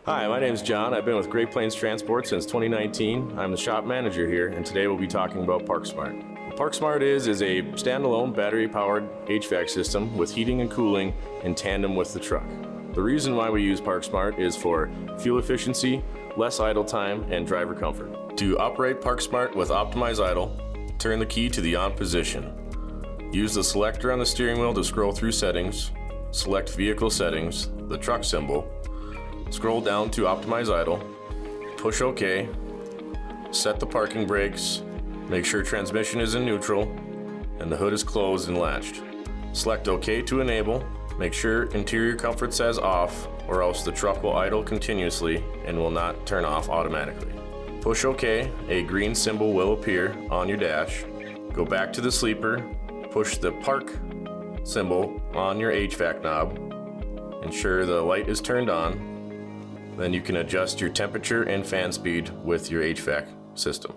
Hi, my name is John. I've been with Great Plains Transport since 2019. I'm the shop manager here, and today we'll be talking about ParkSmart. What ParkSmart is a standalone battery-powered HVAC system with heating and cooling in tandem with the truck. The reason why we use ParkSmart is for fuel efficiency, less idle time, and driver comfort. To operate ParkSmart with optimized idle, turn the key to the on position. Use the selector on the steering wheel to scroll through settings, select vehicle settings, the truck symbol, scroll down to optimize idle, push OK, set the parking brakes, make sure transmission is in neutral, and the hood is closed and latched. Select OK to enable, make sure interior comfort says off, or else the truck will idle continuously and will not turn off automatically. Push OK, a green symbol will appear on your dash. Go back to the sleeper, push the park symbol on your HVAC knob, ensure the light is turned on. Then you can adjust your temperature and fan speed with your HVAC system.